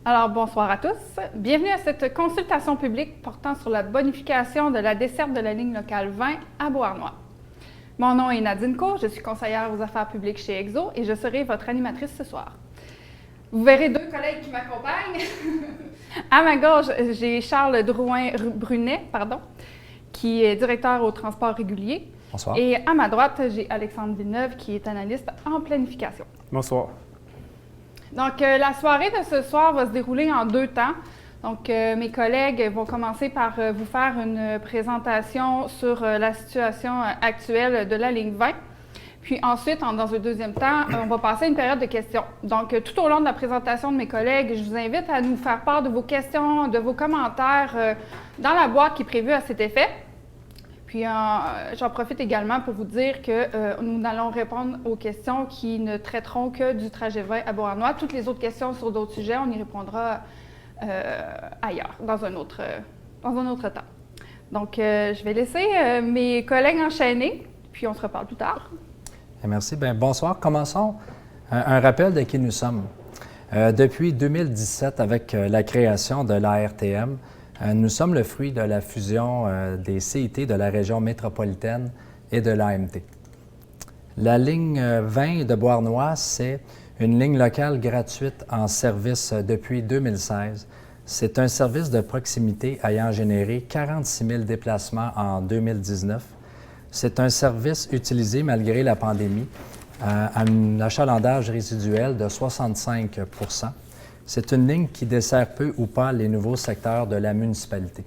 Alors, bonsoir à tous. Bienvenue à cette consultation publique portant sur la bonification de la desserte de la ligne locale 20 à Beauharnois. Mon nom est Nadine Cour, je suis conseillère aux affaires publiques chez EXO et je serai votre animatrice ce soir. Vous verrez deux collègues qui m'accompagnent. À ma gauche, j'ai Charles Drouin-Brunet, qui est directeur au transport régulier. Bonsoir. Et à ma droite, j'ai Alexandre Villeneuve, qui est analyste en planification. Bonsoir. Donc, la soirée de ce soir va se dérouler en deux temps. Donc, mes collègues vont commencer par vous faire une présentation sur la situation actuelle de la ligne 20. Puis ensuite, dans un deuxième temps, on va passer à une période de questions. Donc, tout au long de la présentation de mes collègues, je vous invite à nous faire part de vos questions, de vos commentaires dans la boîte qui est prévue à cet effet. Puis, j'en profite également pour vous dire que nous allons répondre aux questions qui ne traiteront que du trajet 20 à Beauharnois. Toutes les autres questions sur d'autres sujets, on y répondra ailleurs, dans un autre temps. Donc, je vais laisser mes collègues enchaîner, puis on se reparle plus tard. Merci. Bien, bonsoir. Commençons un rappel de qui nous sommes. Depuis 2017, avec la création de l'ARTM, nous sommes le fruit de la fusion des CIT de la région métropolitaine et de l'AMT. La ligne 20 de Beauharnois, c'est une ligne locale gratuite en service depuis 2016. C'est un service de proximité ayant généré 46 000 déplacements en 2019. C'est un service utilisé malgré la pandémie à un achalandage résiduel de 65 %. C'est une ligne qui dessert peu ou pas les nouveaux secteurs de la municipalité.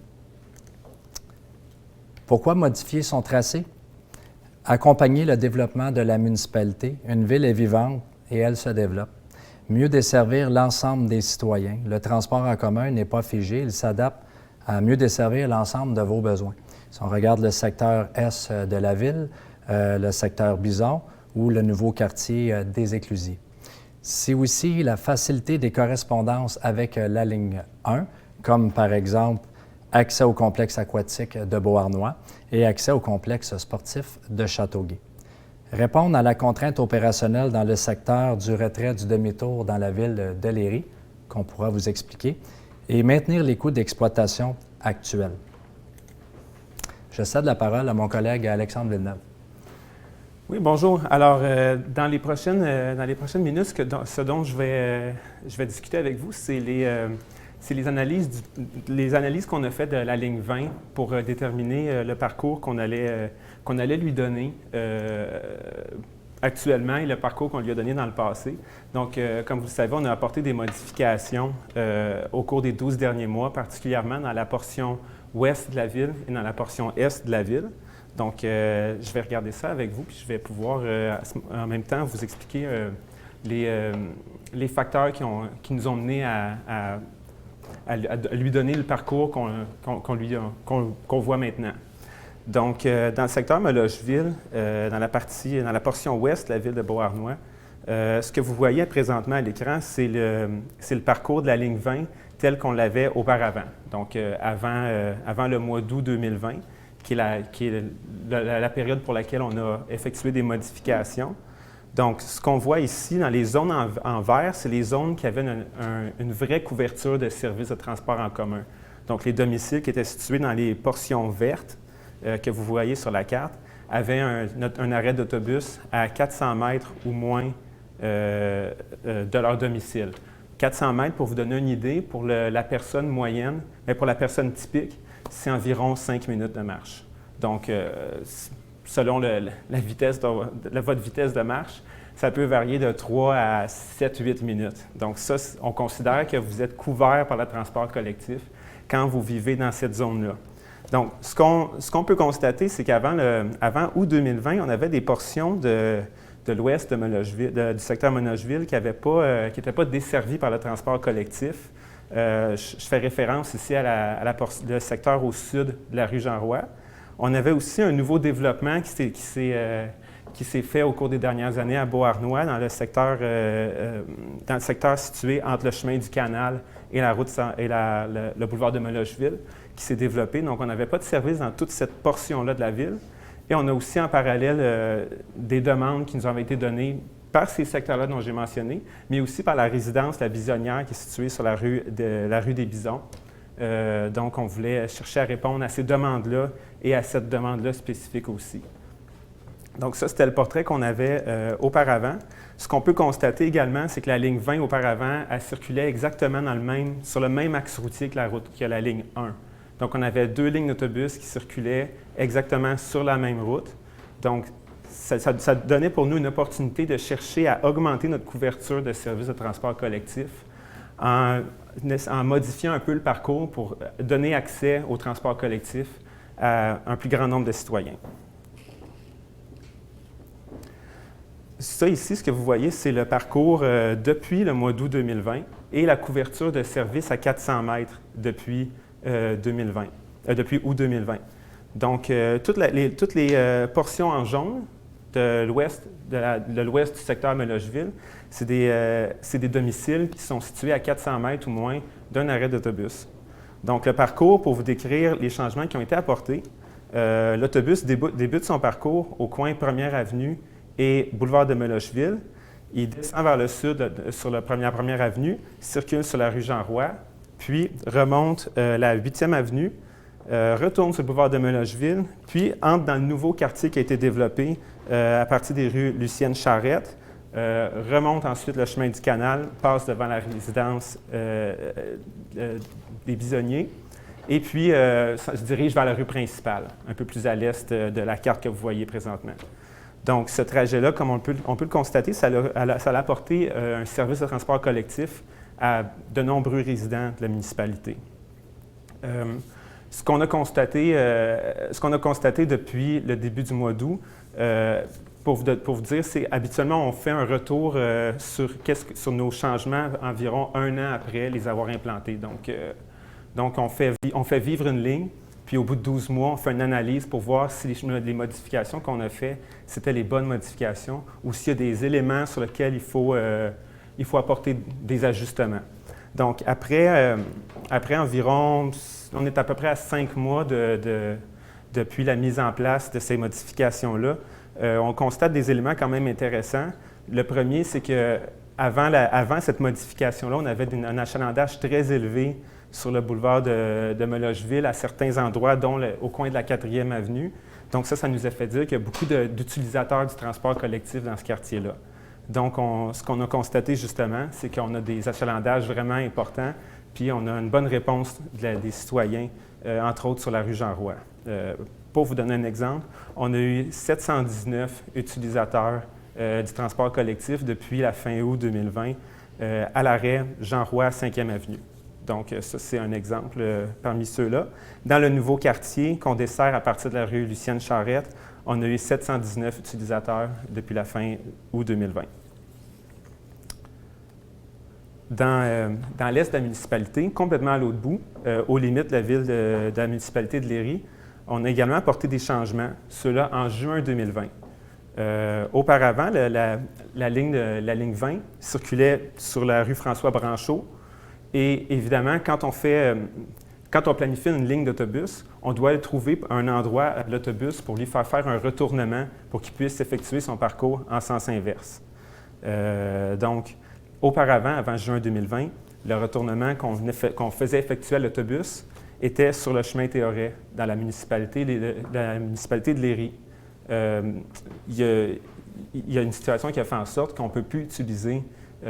Pourquoi modifier son tracé? Accompagner le développement de la municipalité. Une ville est vivante et elle se développe. Mieux desservir l'ensemble des citoyens. Le transport en commun n'est pas figé, il s'adapte à mieux desservir l'ensemble de vos besoins. Si on regarde le secteur Est de la ville, le secteur Bison ou le nouveau quartier des Éclusiers. C'est aussi la facilité des correspondances avec la ligne 1, comme par exemple accès au complexe aquatique de Beauharnois et accès au complexe sportif de Châteauguay. Répondre à la contrainte opérationnelle dans le secteur du retrait du demi-tour dans la ville de Léry, qu'on pourra vous expliquer, et maintenir les coûts d'exploitation actuels. Je cède la parole à mon collègue Alexandre Villeneuve. Oui, bonjour. Alors, dans les prochaines minutes, ce dont je vais discuter avec vous, c'est les analyses qu'on a faites de la ligne 20 pour déterminer le parcours qu'on allait lui donner actuellement et le parcours qu'on lui a donné dans le passé. Donc, comme vous le savez, on a apporté des modifications au cours des 12 derniers mois, particulièrement dans la portion ouest de la ville et dans la portion est de la ville. Donc, je vais regarder ça avec vous, puis je vais pouvoir en même temps vous expliquer les facteurs qui nous ont menés à lui donner le parcours qu'on voit maintenant. Donc, dans le secteur Mollocheville, dans la portion ouest de la ville de Beauharnois, ce que vous voyez présentement à l'écran, c'est le parcours de la ligne 20 tel qu'on l'avait auparavant, donc avant le mois d'août 2020. Qui est la période pour laquelle on a effectué des modifications. Donc, ce qu'on voit ici dans les zones en vert, c'est les zones qui avaient une vraie couverture de services de transport en commun. Donc, les domiciles qui étaient situés dans les portions vertes que vous voyez sur la carte avaient un arrêt d'autobus à 400 mètres ou moins de leur domicile. 400 mètres, pour vous donner une idée, pour la personne moyenne, mais pour la personne typique, c'est environ 5 minutes de marche. Donc, selon votre vitesse de marche, ça peut varier de 3 à 7-8 minutes. Donc, ça, on considère que vous êtes couvert par le transport collectif quand vous vivez dans cette zone-là. Donc, ce qu'on peut constater, c'est qu'avant août 2020, on avait des portions de l'ouest de Mollocheville, du secteur Mollocheville qui n'étaient pas desservies par le transport collectif. Je fais référence ici à le secteur au sud de la rue Jean-Roy. On avait aussi un nouveau développement qui s'est fait au cours des dernières années à Beauharnois, dans le secteur situé entre le chemin du Canal et la route le boulevard de Mollocheville, qui s'est développé. Donc, on n'avait pas de service dans toute cette portion-là de la ville. Et on a aussi en parallèle des demandes qui nous avaient été données par ces secteurs-là dont j'ai mentionné, mais aussi par la résidence La Bisonnière qui est située sur la rue des Bisons. Donc, on voulait chercher à répondre à ces demandes-là et à cette demande-là spécifique aussi. Donc, ça, c'était le portrait qu'on avait auparavant. Ce qu'on peut constater également, c'est que la ligne 20 auparavant, elle circulait exactement sur le même axe routier que la ligne 1. Donc, on avait 2 lignes d'autobus qui circulaient exactement sur la même route. Donc, ça donnait pour nous une opportunité de chercher à augmenter notre couverture de services de transport collectif en modifiant un peu le parcours pour donner accès au transport collectif à un plus grand nombre de citoyens. Ça ici, ce que vous voyez, c'est le parcours depuis le mois d'août 2020 et la couverture de services à 400 mètres depuis août 2020. Donc, toutes les portions en jaune de l'ouest du secteur Melocheville, c'est des domiciles qui sont situés à 400 mètres ou moins d'un arrêt d'autobus. Donc, le parcours, pour vous décrire les changements qui ont été apportés, l'autobus débute son parcours au coin 1er Avenue et boulevard de Melocheville. Il descend vers le sud sur la première avenue, circule sur la rue Jean-Roy, puis remonte la 8e avenue, retourne sur le boulevard de Melocheville, puis entre dans le nouveau quartier qui a été développé à partir des rues Lucienne-Charette, remonte ensuite le chemin du Canal, passe devant la résidence des Bisonniers, et puis se dirige vers la rue principale, un peu plus à l'est de la carte que vous voyez présentement. Donc, ce trajet-là, comme on peut le constater, ça a apporté un service de transport collectif à de nombreux résidents de la municipalité. Ce qu'on a constaté depuis le début du mois d'août, pour vous dire, c'est habituellement, on fait un retour sur nos changements environ 1 an après les avoir implantés. Donc on fait vivre une ligne, puis au bout de 12 mois, on fait une analyse pour voir si les modifications qu'on a faites, c'était les bonnes modifications ou s'il y a des éléments sur lesquels il faut apporter des ajustements. Donc, après environ, on est à peu près à 5 mois depuis la mise en place de ces modifications-là. On constate des éléments quand même intéressants. Le premier, c'est qu'avant cette modification-là, on avait un achalandage très élevé sur le boulevard de Melocheville à certains endroits, dont au coin de la 4e avenue. Donc ça nous a fait dire qu'il y a beaucoup d'utilisateurs du transport collectif dans ce quartier-là. Donc, ce qu'on a constaté justement, c'est qu'on a des achalandages vraiment importants, puis on a une bonne réponse des citoyens, entre autres sur la rue Jean-Roy. Pour vous donner un exemple, on a eu 719 utilisateurs du transport collectif depuis la fin août 2020 à l'arrêt Jean-Roy, 5e avenue. Donc, ça, c'est un exemple parmi ceux-là. Dans le nouveau quartier qu'on dessert à partir de la rue Lucienne-Charette, on a eu 719 utilisateurs depuis la fin août 2020. Dans l'est de la municipalité, complètement à l'autre bout, aux limites de la ville de la municipalité de Léry, on a également apporté des changements, ceux-là en juin 2020. Auparavant, la ligne 20 circulait sur la rue François-Branchot et évidemment, quand on planifie une ligne d'autobus, on doit trouver un endroit à l'autobus pour lui faire un retournement pour qu'il puisse effectuer son parcours en sens inverse. Donc, auparavant, avant juin 2020, le retournement qu'on faisait effectuer à l'autobus était sur le chemin Théoret, dans la municipalité de Léry. Il y a une situation qui a fait en sorte qu'on ne peut plus utiliser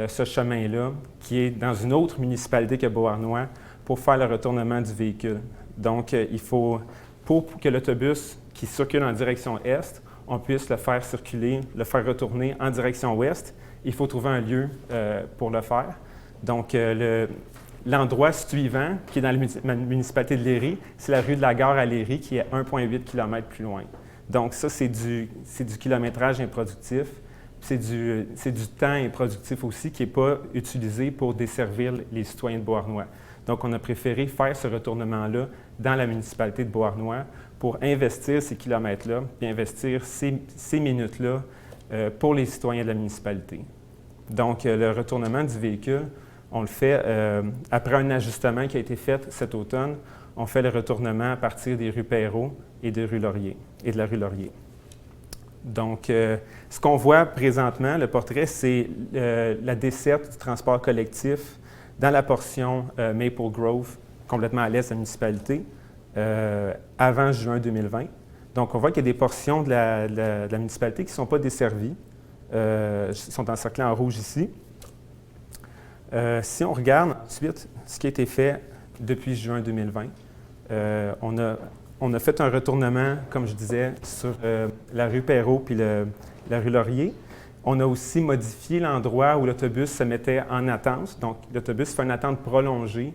ce chemin-là, qui est dans une autre municipalité que Beauharnois, pour faire le retournement du véhicule. Donc, il faut, pour que l'autobus qui circule en direction est, on puisse le faire circuler, le faire retourner en direction ouest, il faut trouver un lieu pour le faire. Donc, l'endroit suivant, qui est dans la municipalité de Léry, c'est la rue de la Gare à Léry, qui est 1,8 km plus loin. Donc, ça, c'est du kilométrage improductif. C'est du temps improductif aussi qui n'est pas utilisé pour desservir les citoyens de Beauharnois. Donc, on a préféré faire ce retournement-là dans la municipalité de Beauharnois pour investir ces kilomètres-là, puis investir ces minutes-là pour les citoyens de la municipalité. Donc, le retournement du véhicule, on le fait après un ajustement qui a été fait cet automne. On fait le retournement à partir des rues Perrault et de la rue Laurier. Donc, ce qu'on voit présentement, le portrait, c'est la desserte du transport collectif dans la portion Maple Grove, complètement à l'est de la municipalité, avant juin 2020. Donc, on voit qu'il y a des portions de la municipalité qui ne sont pas desservies, sont encerclées en rouge ici. Si on regarde ensuite ce qui a été fait depuis juin 2020, on a fait un retournement, comme je disais, sur la rue Perrault puis la rue Laurier. On a aussi modifié l'endroit où l'autobus se mettait en attente. Donc, l'autobus fait une attente prolongée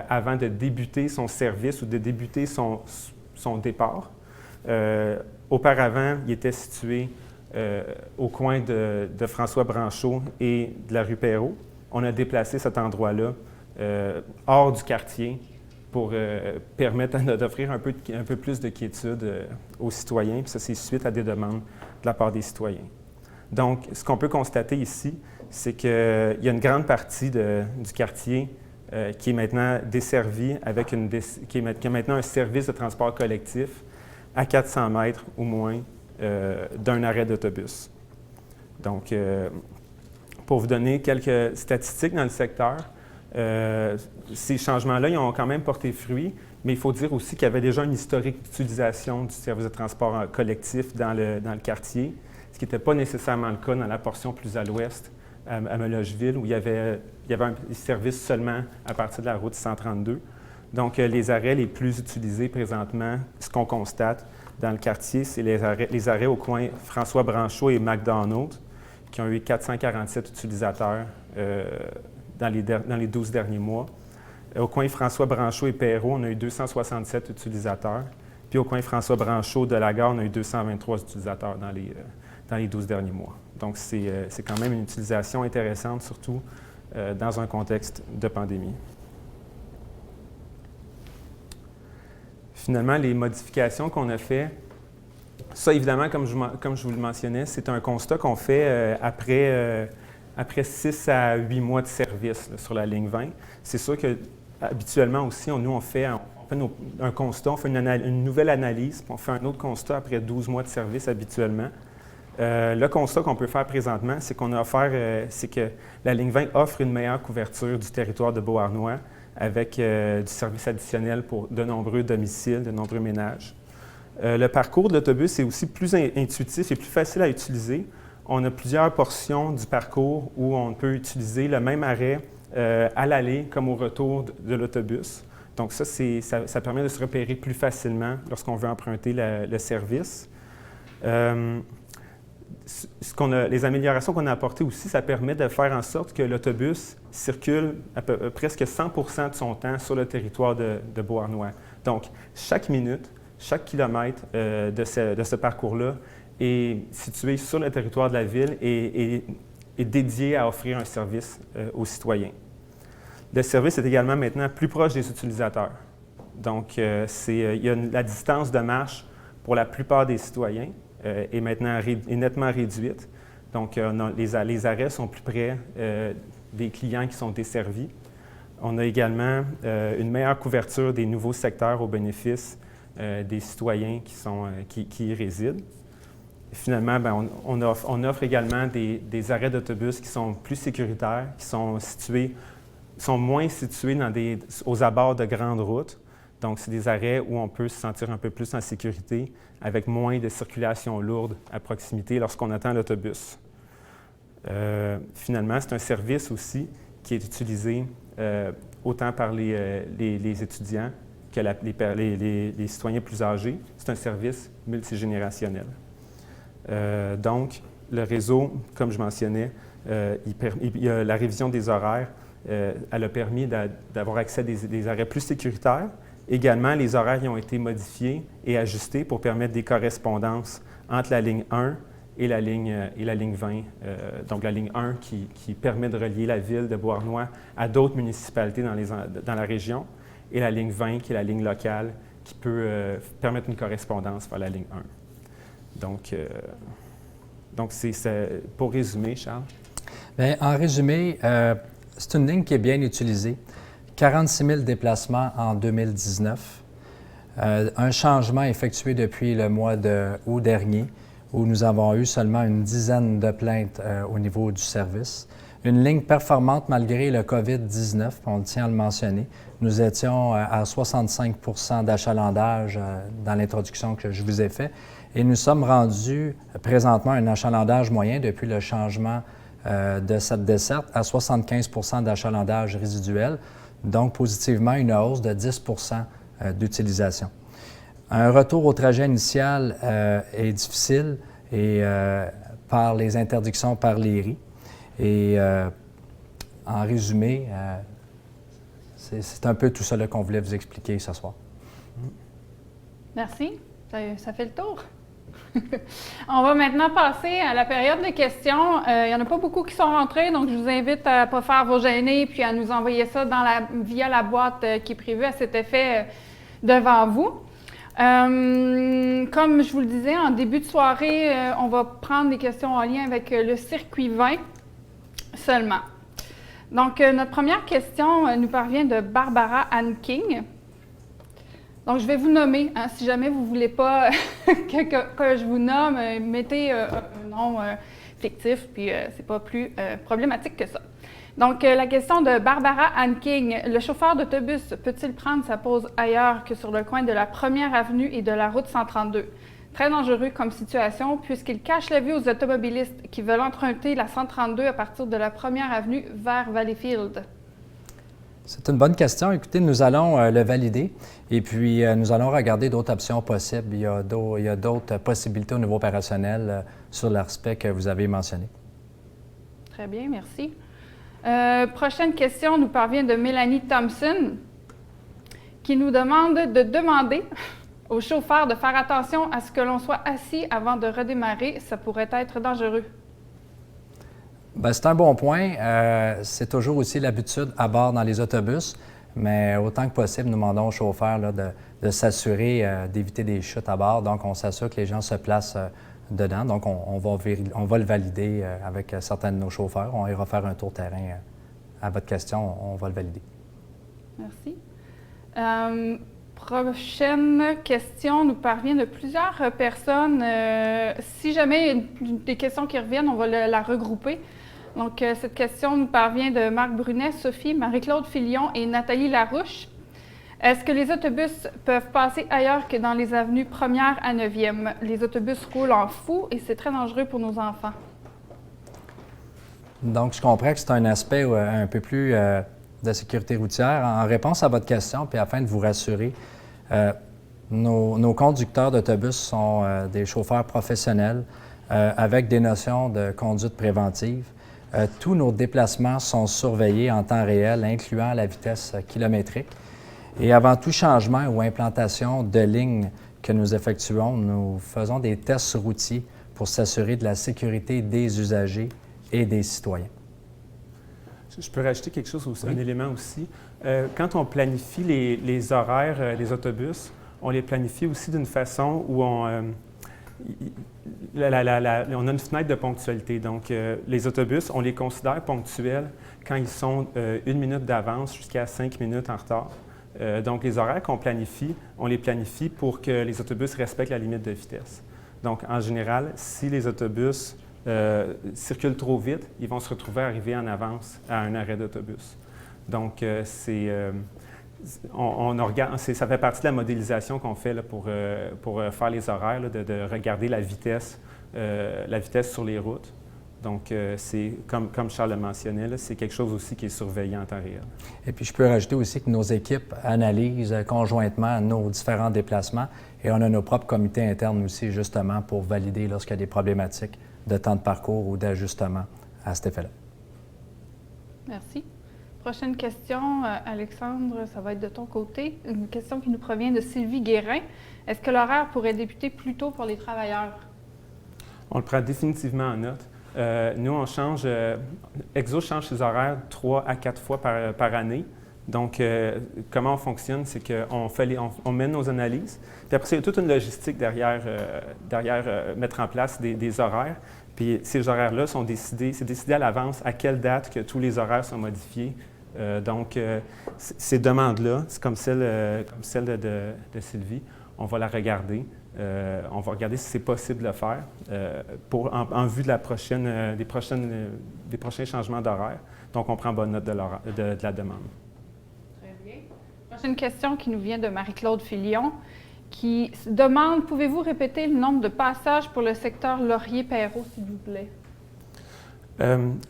avant de débuter son service ou de débuter son départ. Auparavant, il était situé au coin de François Branchaud et de la rue Perrault. On a déplacé cet endroit-là hors du quartier pour permettre d'offrir un peu plus de quiétude aux citoyens. Puis ça, c'est suite à des demandes de la part des citoyens. Donc, ce qu'on peut constater ici, c'est qu'il y a une grande partie du quartier qui est maintenant desservie avec qui a maintenant un service de transport collectif à 400 mètres au moins d'un arrêt d'autobus. Donc, pour vous donner quelques statistiques dans le secteur, ces changements-là, ils ont quand même porté fruit, mais il faut dire aussi qu'il y avait déjà une historique d'utilisation du service de transport collectif dans le quartier, ce qui n'était pas nécessairement le cas dans la portion plus à l'ouest, à Melocheville, où il y avait un service seulement à partir de la route 132. Donc, les arrêts les plus utilisés présentement, ce qu'on constate dans le quartier, c'est les arrêts au coin François Branchaud et McDonald, qui ont eu 447 utilisateurs dans les 12 derniers mois. Au coin François Branchaud et Perrault, on a eu 267 utilisateurs. Puis au coin François Branchaud de la gare, on a eu 223 utilisateurs dans les 12 derniers mois. Donc, c'est quand même une utilisation intéressante, surtout dans un contexte de pandémie. Finalement, les modifications qu'on a faites, ça, évidemment, comme je vous le mentionnais, c'est un constat qu'on fait après 6 à 8 mois de service là, sur la ligne 20. C'est sûr qu'habituellement aussi, on fait un constat, on fait une nouvelle analyse, puis on fait un autre constat après 12 mois de service habituellement. Le constat qu'on peut faire présentement, c'est c'est que la ligne 20 offre une meilleure couverture du territoire de Beauharnois avec du service additionnel pour de nombreux domiciles, de nombreux ménages. Le parcours de l'autobus est aussi plus intuitif et plus facile à utiliser. On a plusieurs portions du parcours où on peut utiliser le même arrêt à l'aller comme au retour de l'autobus. Donc ça permet de se repérer plus facilement lorsqu'on veut emprunter le service. Les améliorations qu'on a apportées aussi, ça permet de faire en sorte que l'autobus circule presque 100 % de son temps sur le territoire de Beauharnois. Donc, chaque minute, chaque kilomètre de ce parcours-là est situé sur le territoire de la ville et est dédié à offrir un service aux citoyens. Le service est également maintenant plus proche des utilisateurs. Donc, la distance de marche pour la plupart des citoyens est maintenant nettement réduite. Donc, les arrêts sont plus près des clients qui sont desservis. On a également une meilleure couverture des nouveaux secteurs au bénéfice des citoyens qui y résident. Finalement, on offre également des arrêts d'autobus qui sont plus sécuritaires, qui sont moins situés aux abords de grandes routes. Donc, c'est des arrêts où on peut se sentir un peu plus en sécurité, avec moins de circulation lourde à proximité lorsqu'on attend l'autobus. Finalement, c'est un service aussi qui est utilisé autant par les étudiants que les citoyens plus âgés. C'est un service multigénérationnel. Donc, le réseau, comme je mentionnais, la révision des horaires, elle a permis d'avoir accès à des arrêts plus sécuritaires. Également, les horaires ont été modifiés et ajustés pour permettre des correspondances entre la ligne 1 et la ligne 20. Donc, la ligne 1 qui permet de relier la ville de Beauharnois à d'autres municipalités dans la région, et la ligne 20 qui est la ligne locale qui peut permettre une correspondance vers la ligne 1. Donc c'est pour résumer, Charles. Bien, en résumé, c'est une ligne qui est bien utilisée. 46 000 déplacements en 2019. Un changement effectué depuis le mois d'août dernier, où nous avons eu seulement une dizaine de plaintes au niveau du service. Une ligne performante malgré le COVID-19, on tient à le mentionner. Nous étions à 65 d'achalandage dans l'introduction que je vous ai faite et nous sommes rendus présentement à un achalandage moyen depuis le changement de cette desserte à 75 d'achalandage résiduel, donc positivement une hausse de 10 d'utilisation. Un retour au trajet initial est difficile et par les interdictions par les RI. Et en résumé, c'est un peu tout ça qu'on voulait vous expliquer ce soir. Merci. Ça fait le tour. On va maintenant passer à la période de questions. Il n'y en a pas beaucoup qui sont rentrés, donc je vous invite à ne pas faire vos gênés puis à nous envoyer ça via la boîte qui est prévue à cet effet devant vous. Comme je vous le disais, en début de soirée, on va prendre des questions en lien avec le circuit vin seulement. Donc, notre première question nous parvient de Barbara Ann King. Donc, je vais vous nommer. Hein, si jamais vous ne voulez pas que je vous nomme, mettez un nom fictif, puis c'est pas plus problématique que ça. Donc, la question de Barbara Ann King. Le chauffeur d'autobus peut-il prendre sa pause ailleurs que sur le coin de la 1er avenue et de la route 132? Très dangereux comme situation puisqu'il cache la vue aux automobilistes qui veulent emprunter la 132 à partir de la 1er avenue vers Valleyfield. C'est une bonne question. Écoutez, nous allons le valider et puis nous allons regarder d'autres options possibles. Il y a d'autres possibilités au niveau opérationnel sur l'aspect que vous avez mentionné. Très bien, merci. Prochaine question nous parvient de Mélanie Thompson qui nous demande de demander au chauffeur de faire attention à ce que l'on soit assis avant de redémarrer. Ça pourrait être dangereux. Bien, c'est un bon point. C'est toujours aussi l'habitude à bord dans les autobus, mais autant que possible, nous demandons au chauffeur là, de s'assurer d'éviter des chutes à bord. Donc, on s'assure que les gens se placent dedans. Donc, on va le valider avec certains de nos chauffeurs. On ira faire un tour terrain à votre question. On va le valider. Merci. Prochaine question nous parvient de plusieurs personnes. Si jamais il y a des questions qui reviennent, on va la regrouper. Donc, cette question nous parvient de Marc Brunet, Sophie, Marie-Claude Filion et Nathalie Larouche. Est-ce que les autobus peuvent passer ailleurs que dans les avenues 1er à 9e? Les autobus roulent en fou et c'est très dangereux pour nos enfants. Donc, je comprends que c'est un aspect un peu plus de sécurité routière. En réponse à votre question, puis afin de vous rassurer, nos conducteurs d'autobus sont des chauffeurs professionnels avec des notions de conduite préventive. Tous nos déplacements sont surveillés en temps réel, incluant la vitesse kilométrique. Et avant tout changement ou implantation de ligne que nous effectuons, nous faisons des tests routiers pour s'assurer de la sécurité des usagers et des citoyens. Je peux rajouter quelque chose aussi, oui. Un élément aussi. Quand on planifie les horaires des autobus, on les planifie aussi d'une façon où on a une fenêtre de ponctualité. Donc, les autobus, on les considère ponctuels quand ils sont 1 minute d'avance jusqu'à 5 minutes en retard. Donc, les horaires qu'on planifie, on les planifie pour que les autobus respectent la limite de vitesse. Donc, en général, si les autobus circulent trop vite, ils vont se retrouver arrivés en avance à un arrêt d'autobus. Donc, ça fait partie de la modélisation qu'on fait là, pour faire les horaires, là, de regarder la vitesse sur les routes. Donc, c'est comme Charles le mentionnait, là, c'est quelque chose aussi qui est surveillé en temps réel. Et puis, je peux rajouter aussi que nos équipes analysent conjointement nos différents déplacements et on a nos propres comités internes aussi, justement, pour valider lorsqu'il y a des problématiques de temps de parcours ou d'ajustement à cet effet-là. Merci. Prochaine question, Alexandre, ça va être de ton côté. Une question qui nous provient de Sylvie Guérin. Est-ce que l'horaire pourrait débuter plus tôt pour les travailleurs? On le prend définitivement en note. Nous, on change, Exo change ses horaires 3 à 4 fois par année. Donc, comment on fonctionne, c'est qu'on mène nos analyses. Puis après, il y a toute une logistique derrière mettre en place des horaires. Puis ces horaires-là sont décidés à l'avance à quelle date que tous les horaires sont modifiés. Donc, ces demandes-là, c'est comme celle de Sylvie, on va la regarder. On va regarder si c'est possible de le faire en vue de des prochains changements d'horaire. Donc, on prend bonne note de la demande. Très bien. Prochaine question qui nous vient de Marie-Claude Filion, qui demande, pouvez-vous répéter le nombre de passages pour le secteur Laurier-Perrot, s'il vous plaît?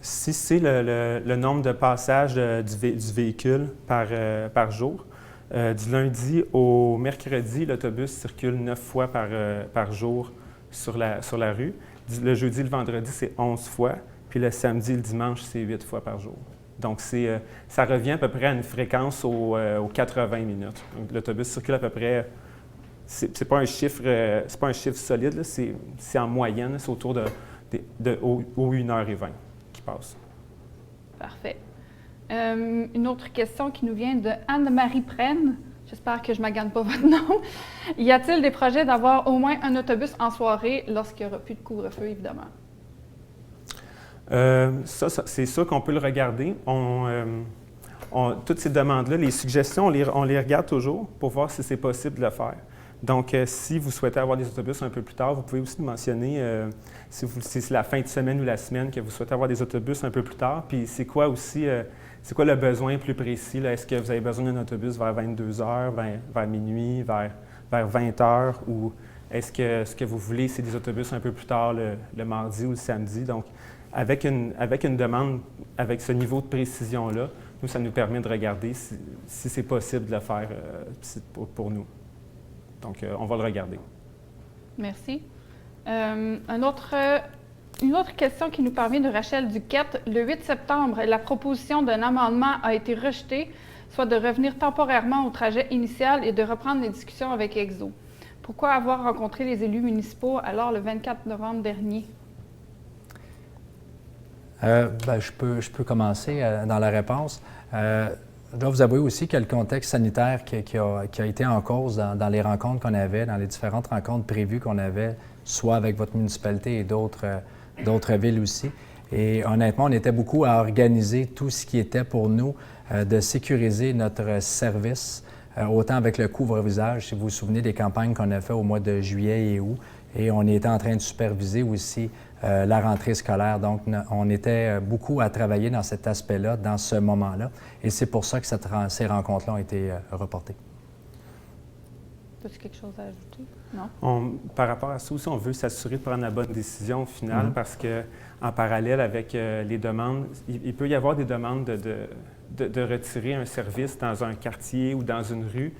Si c'est le nombre de passages du véhicule par jour, du lundi au mercredi, l'autobus circule 9 fois par jour sur la rue. Le jeudi et le vendredi, c'est 11 fois. Puis le samedi et le dimanche, c'est 8 fois par jour. Donc, ça revient à peu près à une fréquence aux 80 minutes. L'autobus circule à peu près, c'est pas un chiffre solide, c'est en moyenne, c'est autour de 1h20 qui passe. Parfait. Une autre question qui nous vient de Anne-Marie Prenne. J'espère que je ne magane pas votre nom. Y a-t-il des projets d'avoir au moins un autobus en soirée lorsqu'il n'y aura plus de couvre-feu, évidemment? C'est sûr qu'on peut le regarder. Toutes ces demandes-là, les suggestions, on les regarde toujours pour voir si c'est possible de le faire. Donc, si vous souhaitez avoir des autobus un peu plus tard, vous pouvez aussi mentionner si c'est la fin de semaine ou la semaine que vous souhaitez avoir des autobus un peu plus tard. Puis, c'est quoi le besoin plus précis? Est-ce que vous avez besoin d'un autobus vers 22 h, vers minuit, vers 20 h? Ou est-ce que ce que vous voulez, c'est des autobus un peu plus tard le mardi ou le samedi? Donc, avec une demande, avec ce niveau de précision-là, nous, ça nous permet de regarder si c'est possible de le faire pour nous. Donc, on va le regarder. Merci. Une autre question qui nous parvient de Rachel Duquette. Le 8 septembre, la proposition d'un amendement a été rejetée, soit de revenir temporairement au trajet initial et de reprendre les discussions avec EXO. Pourquoi avoir rencontré les élus municipaux alors le 24 novembre dernier? Je peux commencer dans la réponse. Je dois vous avouer aussi qu'il y a le contexte sanitaire qui a été en cause dans les rencontres qu'on avait, dans les différentes rencontres prévues qu'on avait, soit avec votre municipalité et d'autres villes aussi. Et honnêtement, on était beaucoup à organiser tout ce qui était pour nous de sécuriser notre service, autant avec le couvre-visage, si vous vous souvenez des campagnes qu'on a faites au mois de juillet et août. Et on était en train de superviser aussi la rentrée scolaire. Donc, on était beaucoup à travailler dans cet aspect-là, dans ce moment-là. Et c'est pour ça que ces rencontres-là ont été reportées. As-tu quelque chose à ajouter? Non? Par rapport à ça aussi, on veut s'assurer de prendre la bonne décision au final parce qu'en parallèle avec les demandes, il peut y avoir des demandes de retirer un service dans un quartier ou dans une rue,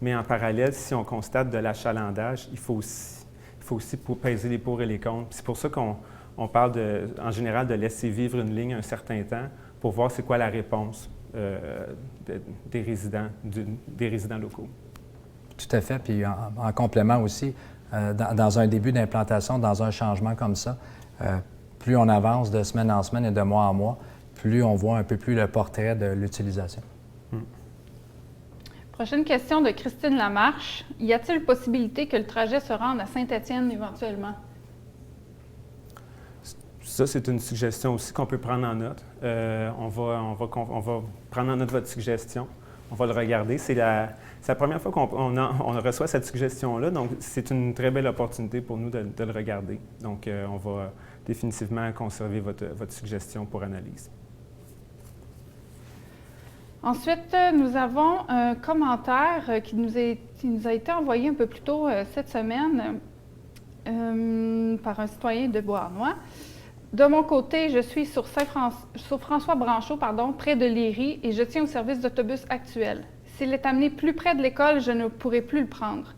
mais en parallèle, si on constate de l'achalandage, il faut aussi peser les pour et les contre. C'est pour ça qu'on parle en général de laisser vivre une ligne un certain temps pour voir c'est quoi la réponse des résidents locaux. Tout à fait. Puis en complément aussi, dans un début d'implantation, dans un changement comme ça, plus on avance de semaine en semaine et de mois en mois, plus on voit un peu plus le portrait de l'utilisation. Prochaine question de Christine Lamarche. Y a-t-il possibilité que le trajet se rende à Saint-Étienne éventuellement? Ça, c'est une suggestion aussi qu'on peut prendre en note. On va prendre en note votre suggestion. On va le regarder. C'est la première fois qu'on reçoit cette suggestion-là, donc c'est une très belle opportunité pour nous de le regarder. Donc, on va définitivement conserver votre suggestion pour analyse. Ensuite, nous avons un commentaire qui nous a été envoyé un peu plus tôt cette semaine par un citoyen de Beauharnois. De mon côté, je suis sur François Branchot, près de Léry, et je tiens au service d'autobus actuel. S'il est amené plus près de l'école, je ne pourrai plus le prendre.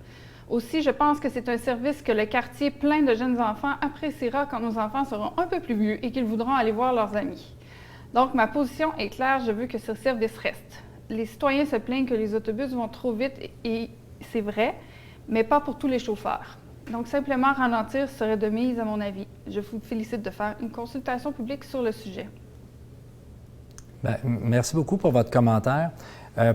Aussi, je pense que c'est un service que le quartier plein de jeunes enfants appréciera quand nos enfants seront un peu plus vieux et qu'ils voudront aller voir leurs amis. Donc, ma position est claire, je veux que ce service reste. Les citoyens se plaignent que les autobus vont trop vite et c'est vrai, mais pas pour tous les chauffeurs. Donc, simplement ralentir serait de mise, à mon avis. Je vous félicite de faire une consultation publique sur le sujet. Bien, merci beaucoup pour votre commentaire.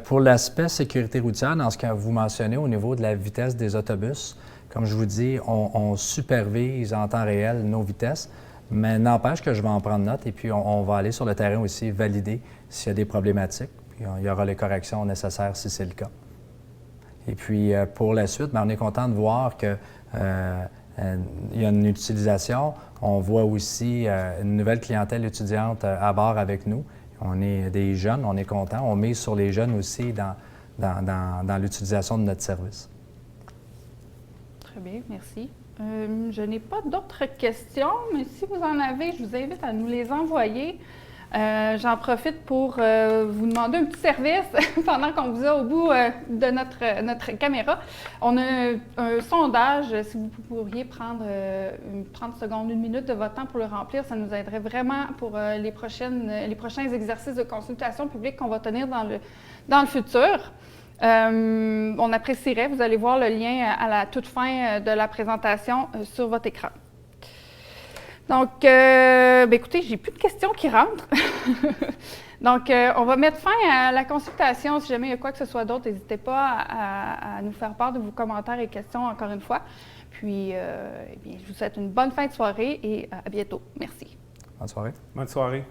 Pour l'aspect sécurité routière, dans ce que vous mentionnez au niveau de la vitesse des autobus, comme je vous dis, on supervise en temps réel nos vitesses, mais n'empêche que je vais en prendre note et puis on va aller sur le terrain aussi valider s'il y a des problématiques. Puis il y aura les corrections nécessaires si c'est le cas. Et puis, pour la suite, bien, on est content de voir que Il y a une utilisation. On voit aussi une nouvelle clientèle étudiante à bord avec nous. On est des jeunes, on est contents. On mise sur les jeunes aussi dans l'utilisation de notre service. Très bien, merci. Je n'ai pas d'autres questions, mais si vous en avez, je vous invite à nous les envoyer. J'en profite pour vous demander un petit service pendant qu'on vous a au bout de notre caméra. On a un sondage, si vous pourriez prendre 30 secondes, 1 minute de votre temps pour le remplir, ça nous aiderait vraiment pour les prochains exercices de consultation publique qu'on va tenir dans le futur. On apprécierait, vous allez voir le lien à la toute fin de la présentation sur votre écran. Donc, écoutez, j'ai plus de questions qui rentrent. Donc, on va mettre fin à la consultation. Si jamais il y a quoi que ce soit d'autre, n'hésitez pas à nous faire part de vos commentaires et questions encore une fois. Puis, eh bien, je vous souhaite une bonne fin de soirée et à bientôt. Merci. Bonne soirée. Bonne soirée.